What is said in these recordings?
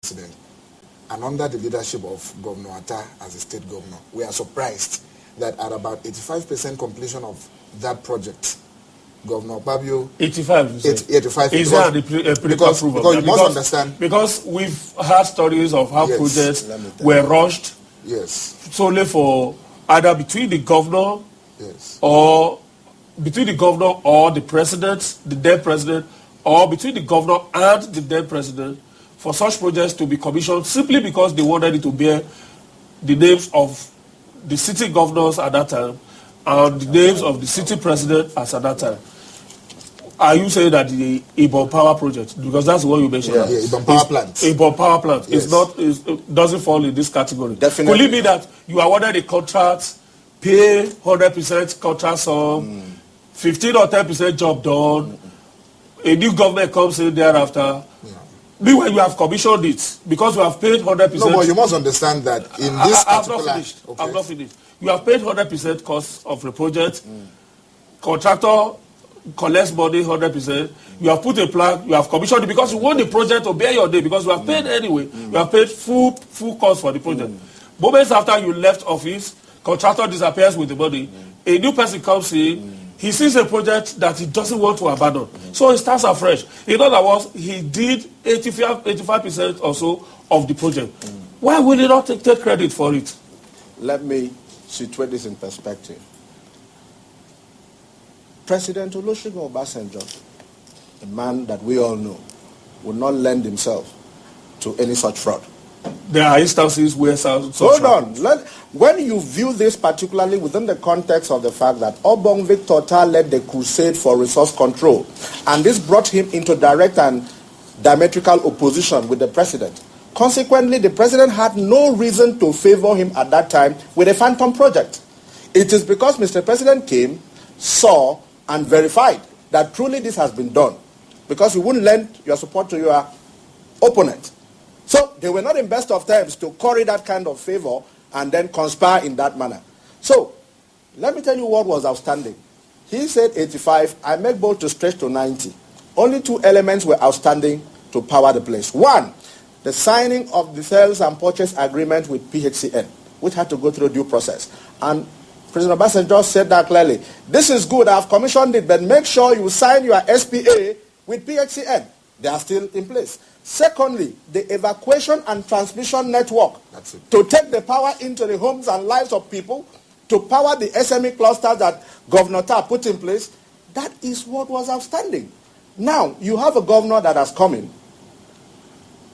president and under the leadership of Governor Atta as a state governor, we are surprised that at about 85% completion of that project, Governor Babio... 85, 85. Is there because you must understand... Because we've heard stories of how projects were rushed yes. solely for either between the governor yes. or between the governor or the president, the dead president, or between the governor and the dead president, for such projects to be commissioned simply because they wanted it to bear the names of the city governors at that time and the names of the city president as at that time. Are you saying that the Ibom Power Project, because that's what you mentioned, Ibom Power Plant, Ibom Power Plant yes. doesn't fall in this category? Definitely. Could it be that you awarded a contract, pay 100% contract sum, 15 or 10% job done, a new government comes in thereafter? Meanwhile, you have commissioned it because you have paid 100%. No, but you must understand that in this particular... I'm not finished. You have paid 100% cost of the project. Contractor collects money 100%. You have put a plan. You have commissioned it because you want the project to bear your name because you have paid anyway. You have paid full cost for the project. Moments after you left office, contractor disappears with the money. A new person comes in. He sees a project that he doesn't want to abandon. So he starts afresh. In other words, he did 85% or so of the project. Why will he not take credit for it? Let me situate this in perspective. President Olusegun Obasanjo, a man that we all know, would not lend himself to any such fraud. There are instances where... Hold on. When you view this particularly within the context of the fact that Obong Victor Ta led the crusade for resource control, and this brought him into direct and diametrical opposition with the president. Consequently, the president had no reason to favor him at that time with a phantom project. It is because Mr. President came, saw, and verified that truly this has been done, because you wouldn't lend your support to your opponent. So they were not in best of times to curry that kind of favor and then conspire in that manner. So let me tell you what was outstanding. He said 85. I make bold to stretch to 90. Only two elements were outstanding to power the place. One, the signing of the sales and purchase agreement with PHCN, which had to go through due process. And President Obasanjo said that clearly. This is good. I've commissioned it, but make sure you sign your SPA with PHCN. They are still in place. Secondly, the evacuation and transmission network to take the power into the homes and lives of people, to power the SME clusters that Governor Ta put in place. That is what was outstanding. Now, you have a governor that has come in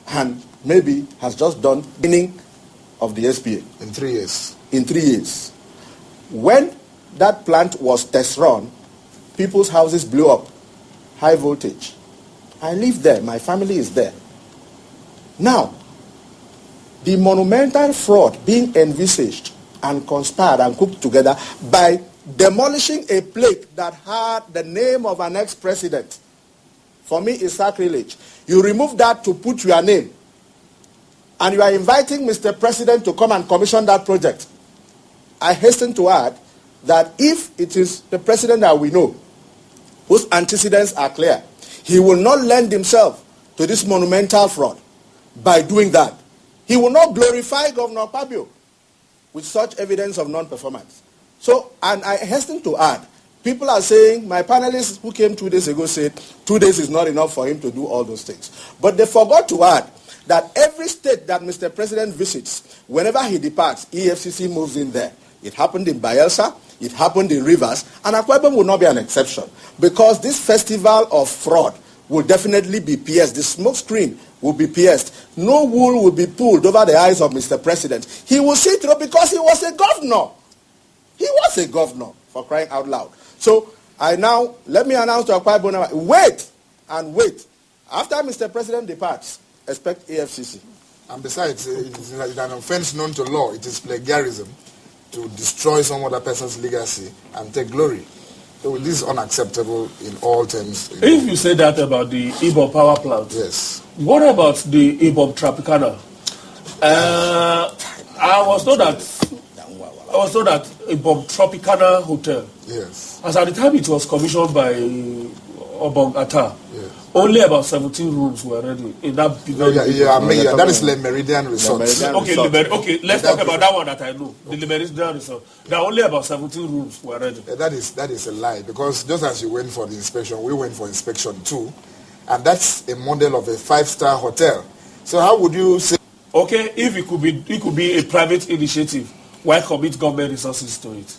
and maybe has just done the beginning of the SPA. In 3 years. In 3 years. When that plant was test run, people's houses blew up. High voltage. I live there. My family is there. Now, the monumental fraud being envisaged and conspired and cooked together by demolishing a plaque that had the name of an ex-president, for me is sacrilege. You remove that to put your name, and you are inviting Mr. President to come and commission that project. I hasten to add that if it is the president that we know, whose antecedents are clear, he will not lend himself to this monumental fraud by doing that. He will not glorify Governor Fabio with such evidence of non-performance. So, and I hasten to add, people are saying, my panelists who came 2 days ago said 2 days is not enough for him to do all those things. But they forgot to add that every state that Mr. President visits, whenever he departs, EFCC moves in there. It happened in Bayelsa, it happened in Rivers, and Akwa Ibom will not be an exception, because this festival of fraud will definitely be pierced. The smoke screen will be pierced. No wool will be pulled over the eyes of Mr. President. He will see through because he was a governor. He was a governor, for crying out loud. So let me announce to Akwa Ibom, wait and wait. After Mr. President departs, expect AFCC. And besides, it is an offense known to law. It is plagiarism to destroy some other person's legacy and take glory. So this is unacceptable in all terms. If you say that about the Ibom power plant, yes. What about the Ibom Tropicana? I was told that Ibom Tropicana Hotel. Yes. As at the time it was commissioned by Obong-Ata, only about 17 rooms were ready in that big that is Le Meridian Resort. Okay, let's talk about that one that I know, the Le Meridian Resort. There are only about 17 rooms were ready. That is a lie, because just as you went for the inspection, we went for inspection too, and that's a model of a 5-star hotel. So how would you say? Okay, if it could be a private initiative, why commit government resources to it?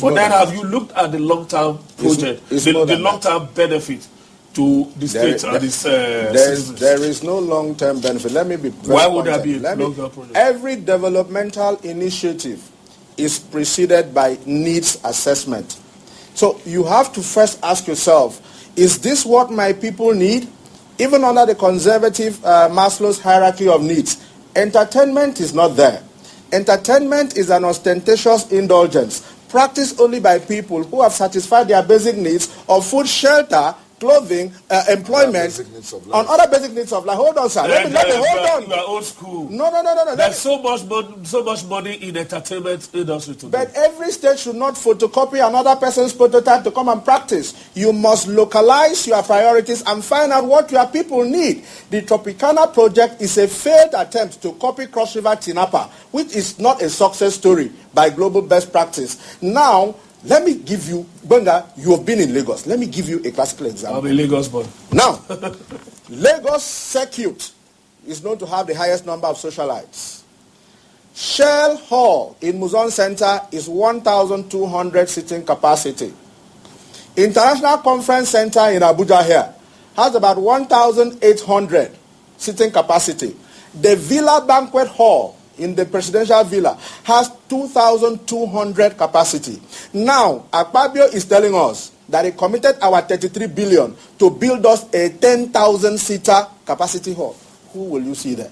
But then have you looked at the long-term project, the long-term benefit to the state and its citizens? There is no long-term benefit. Let me be very Why would there be a long-term project? Every developmental initiative is preceded by needs assessment. So you have to first ask yourself, is this what my people need? Even under the conservative Maslow's hierarchy of needs, entertainment is not there. Entertainment is an ostentatious indulgence practiced only by people who have satisfied their basic needs of food, shelter, clothing, employment, on other basic needs of life. Hold on, sir. Let me hold on. You are old school. No. There's so much money in the entertainment industry today. But every state should not photocopy another person's prototype to come and practice. You must localize your priorities and find out what your people need. The Tropicana project is a failed attempt to copy Cross River Tinapa, which is not a success story by global best practice. Now, let me give you, Benga, you have been in Lagos. Let me give you a classical example. I'm a Lagos boy. Now, Lagos Circuit is known to have the highest number of socialites. Shell Hall in Muzon Center is 1,200 seating capacity. International Conference Center in Abuja here has about 1,800 seating capacity. The Villa Banquet Hall in the presidential villa has 2,200 capacity. Now, Akpabio is telling us that he committed our 33 billion to build us a 10,000-seater capacity hall. Who will you see there?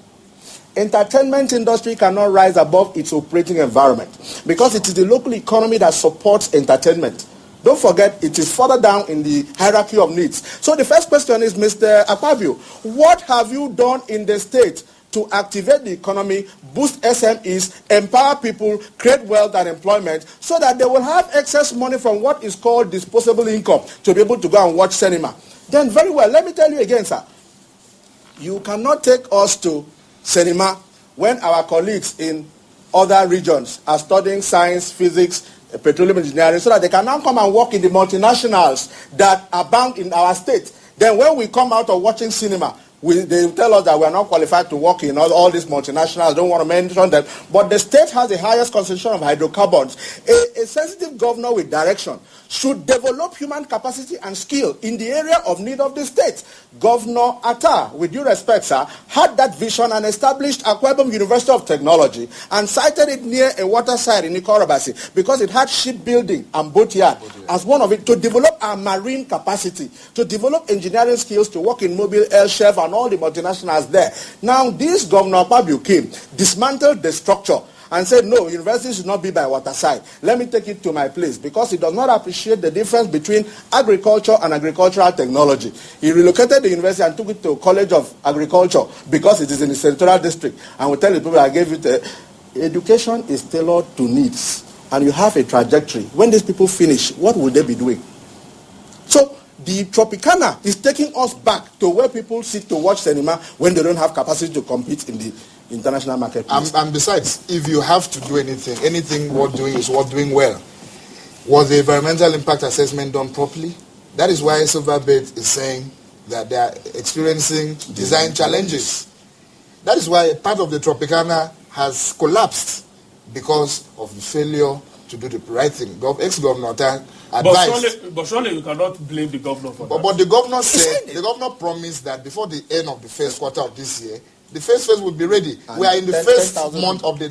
Entertainment industry cannot rise above its operating environment because it is the local economy that supports entertainment. Don't forget, it is further down in the hierarchy of needs. So the first question is, Mr. Akpabio, what have you done in the state to activate the economy, boost SMEs, empower people, create wealth and employment so that they will have excess money from what is called disposable income to be able to go and watch cinema? Then very well, let me tell you again, sir. You cannot take us to cinema when our colleagues in other regions are studying science, physics, petroleum engineering so that they can now come and work in the multinationals that are bound in our state. Then when we come out of watching cinema, they tell us that we are not qualified to work in all these multinationals. I don't want to mention them. But the state has the highest concentration of hydrocarbons. A sensitive governor with direction should develop human capacity and skill in the area of need of the state. Governor Atta, with due respect, sir, had that vision and established Akwa Ibom University of Technology and sited it near a waterside in Ikorobasi because it had shipbuilding and boatyard as one of it to develop our marine capacity, to develop engineering skills to work in mobile air chef and all the multinationals there. Now, this Governor Akpabio came, dismantled the structure, and said, no, university should not be by waterside. Let me take it to my place because he does not appreciate the difference between agriculture and agricultural technology. He relocated the university and took it to College of Agriculture because it is in the senatorial district. And we tell the people I gave it, education is tailored to needs. And you have a trajectory. When these people finish, what will they be doing? So the Tropicana is taking us back to where people sit to watch cinema when they don't have capacity to compete in the international marketplace. And besides, if you have to do anything worth doing is worth doing well. Was the environmental impact assessment done properly? That is why Silverbait is saying that they are experiencing design challenges. That is why part of the Tropicana has collapsed because of the failure to do the right thing. Ex-Governor advised. But surely you cannot blame the governor for that. But the governor said, the governor promised that before the end of the first quarter of this year, the first phase will be ready. And we are in the first month of the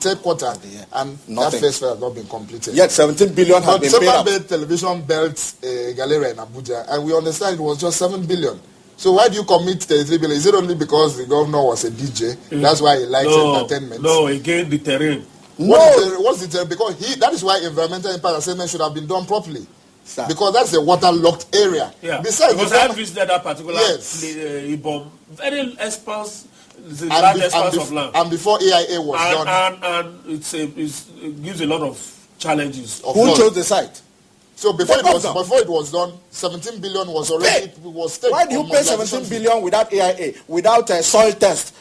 third quarter, and that first phase has not been completed. Yet 17 billion has been paid up. But television built a gallery in Abuja, and we understand it was just 7 billion. So why do you commit 33 billion? Is it only because the governor was a DJ? That's why he likes entertainment? No, again, the terrain. What's the terrain? Because that is why environmental impact assessment should have been done properly. Sir. Because that's a waterlogged area. Yeah. Besides, because I visited that particular Ibom, very expanse, large expanse of land. And before AIA was done. And it gives a lot of challenges. Who chose the site? So before The governor. before it was done, 17 billion was already was Why do you pay 17 billion without AIA, without a soil test?